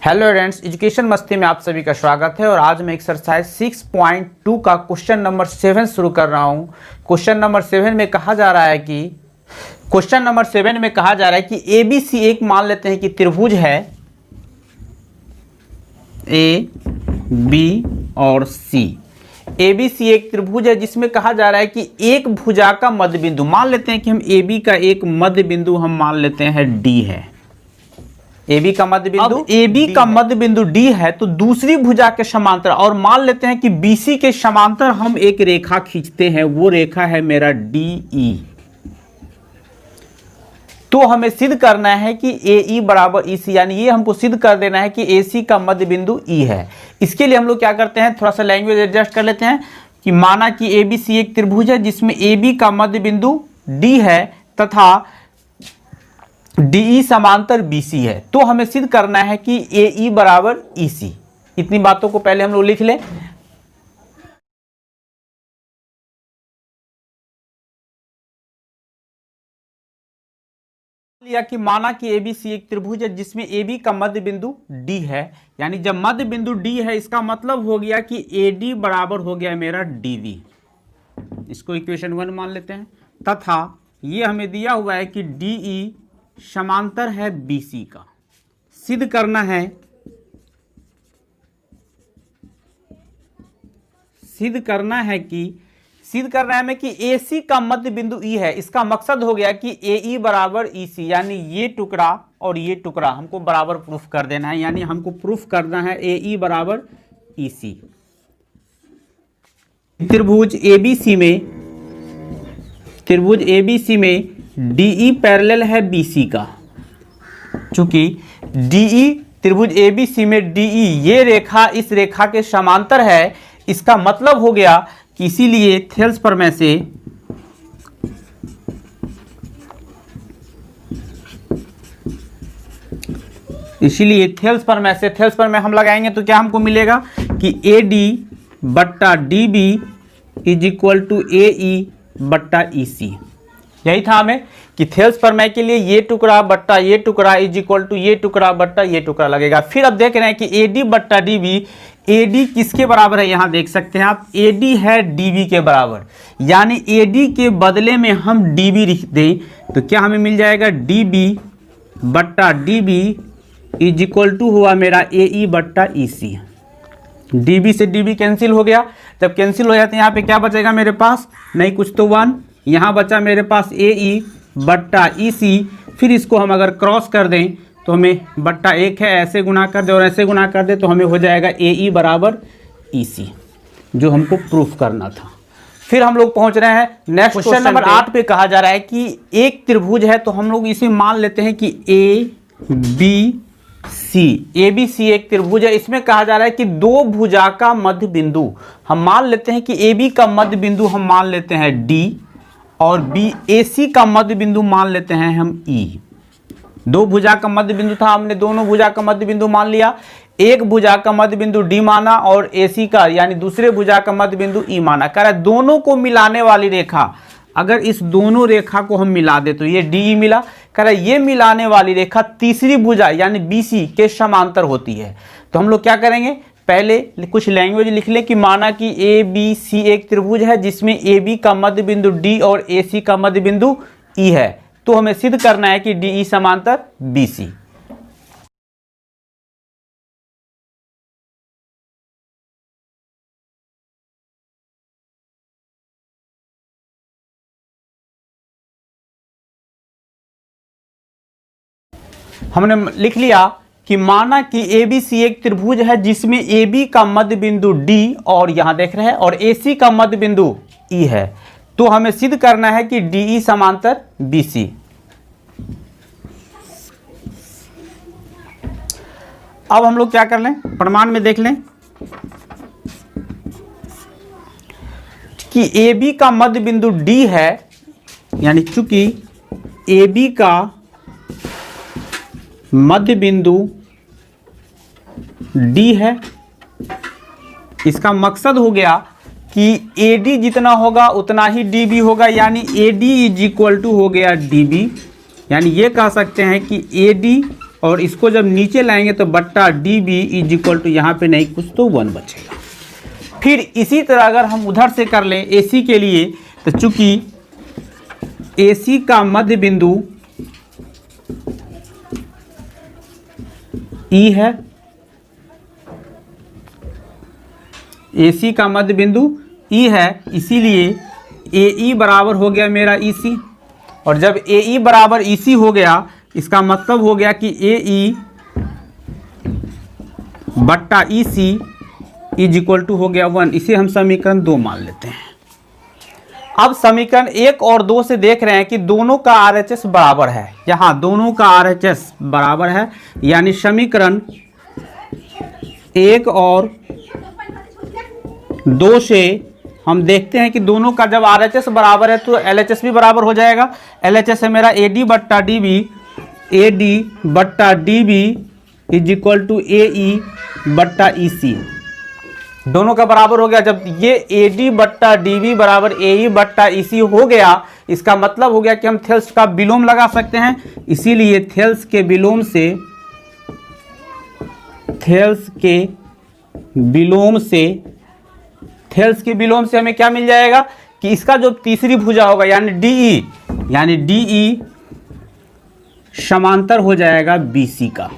Hello friends, education मस्ती में आप सभी का स्वागत है। और आज मैं एक्सरसाइज 6.2 का क्वेश्चन नंबर 7 शुरू कर रहा हूं। क्वेश्चन नंबर 7 में कहा जा रहा है कि ABC एक मान लेते हैं कि त्रिभुज है ए बी और सी। ABC एक त्रिभुज है जिसमें कहा जा रहा है कि एक भुजा का मध्य बिंदु मान लेते हैं कि हम AB का एक मध्य बिंदु हम मान लेते हैं D है। AB का मध्य बिंदु AB का मध्य बिंदु D है तो दूसरी भुजा के समांतर, और मान लेते हैं कि BC के समांतर हम एक रेखा खींचते हैं, वो रेखा है मेरा DE। तो हमें सिद्ध करना है कि AE बराबर EC, यानी ये हमको सिद्ध कर देना है कि AC का मध्य बिंदु E है। इसके लिए हम लोग क्या करते हैं, थोड़ा सा लैंग्वेज एडजस्ट कर लेते हैं कि माना कि ABC एक त्रिभुज है जिसमें AB का मध्य बिंदु D है तथा DE समांतर BC है। तो हमें सिद्ध करना है कि AE बराबर EC। इतनी बातों को पहले हम लोग लिख लें। लिया कि माना कि ABC एक त्रिभुज है जिसमें AB का मध्य बिंदु D है, यानी जब मध्य बिंदु D है इसका मतलब हो गया कि AD बराबर हो गया मेरा DB। इसको इक्वेशन 1 मान लेते हैं तथा ये हमें दिया हुआ है कि DE समांतर है BC का। सिद्ध करना है कि AC का मध्य बिंदु E है। इसका मकसद हो गया कि AE बराबर EC, यानी ये टुकड़ा और ये टुकड़ा हमको बराबर प्रूफ कर देना है, यानी हमको प्रूफ करना है AE बराबर EC। त्रिभुज ABC में DE पैरेलल है BC का। चूंकि त्रिभुज ABC में DE ये रेखा इस रेखा के समांतर है, इसका मतलब हो गया कि इसीलिए थेल्स प्रमेय हम लगाएंगे तो क्या हमको मिलेगा कि AD बट्टा DB is equal to AE बट्टा EC। यही था हमें कि थेल्स प्रमेय के लिए ये टुकड़ा बट्टा ये टुकड़ा इज इक्वल टू ये टुकड़ा बट्टा ये टुकड़ा लगेगा। फिर अब देख रहे हैं कि AD बट्टा DB, AD किसके बराबर है, यहां देख सकते हैं आप, AD है DB के बराबर, यानी AD के बदले में हम DB लिख दें तो क्या हमें मिल जाएगा, DB बट्टा DB इज इक्वल टू हुआ मेरा AE बट्टा EC। DB से DB कैंसिल हो गया। जब कैंसिल हो जाए तो यहाँ पे क्या बचेगा मेरे पास, नहीं कुछ तो 1, यहाँ बचा मेरे पास AE बट्टा EC। फिर इसको हम अगर क्रॉस कर दें तो हमें बट्टा 1 है, ऐसे गुना कर दे और ऐसे गुना कर दे तो हमें हो जाएगा AE बराबर EC, जो हमको प्रूफ करना था। फिर हम लोग पहुंच रहे हैं नेक्स्ट क्वेश्चन नंबर 8 पे। कहा जा रहा है कि एक त्रिभुज है तो हम लोग इसे मान लेते हैं कि ABC एक त्रिभुज है। इसमें कहा जा रहा है कि दो भुजा का मध्य बिंदु हम मान लेते हैं कि AB का मध्य बिंदु हम मान लेते हैं D और AC का मध्य बिंदु मान लेते हैं हम E। दो भुजा का मध्य बिंदु था, हमने दोनों भुजा का मध्य बिंदु मान लिया। एक भुजा का मध्य बिंदु D माना और AC का यानी दूसरे भुजा का मध्य बिंदु E माना। कह रहा है दोनों को मिलाने वाली रेखा, अगर इस दोनों रेखा को हम मिला दे तो ये DE मिला। कह रहा है ये मिलाने वाली रेखा तीसरी भुजा यानी BC के समांतर होती है। तो हम लोग क्या करेंगे, पहले कुछ लैंग्वेज लिख लें कि माना कि ABC एक त्रिभुज है जिसमें AB का मध्य बिंदु D और AC का मध्य बिंदु E है। तो हमें सिद्ध करना है कि DE समांतर BC। हमने लिख लिया कि माना कि ABC एक त्रिभुज है जिसमें AB का मध्य बिंदु D और यहां देख रहे हैं और AC का मध्य बिंदु E है। तो हमें सिद्ध करना है कि DE समांतर BC। अब हम लोग क्या कर लें, प्रमाण में देख लें कि AB का मध्य बिंदु D है, यानी चूंकि AB का मध्य बिंदु D है, इसका मकसद हो गया कि AD जितना होगा उतना ही DB होगा, यानी AD इज इक्वल टू हो गया DB। यानी ये कह सकते हैं कि AD और इसको जब नीचे लाएंगे तो बट्टा D B is equal to यहाँ पे नहीं कुछ तो 1 बचेगा। फिर इसी तरह अगर हम उधर से कर लें AC के लिए, तो चूंकि AC का मध्य बिंदु E है, AC का मध्य बिंदु E है, इसीलिए AE बराबर हो गया मेरा EC। और जब AE बराबर EC हो गया, इसका मतलब हो गया कि AE बट्टा EC इज इक्वल टू हो गया 1। इसे हम समीकरण 2 मान लेते हैं। अब समीकरण 1 और 2 से देख रहे हैं कि दोनों का RHS बराबर है। यहाँ दोनों का RHS बराबर है, यानी समीकरण 1 और 2 से हम देखते हैं कि दोनों का जब RHS बराबर है तो LHS भी बराबर हो जाएगा। LHS है मेरा AD बट्टा DB, AD बट्टा DB is equal to AE बट्टा EC। दोनों का बराबर हो गया। जब ये AD बट्टा DB बराबर AE बट्टा EC हो गया, इसका मतलब हो गया कि हम थेल्स का विलोम लगा सकते हैं। इसीलिए थेल्स के विलोम से हमें क्या मिल जाएगा कि इसका जो तीसरी भुजा होगा यानी DE समांतर हो जाएगा BC का।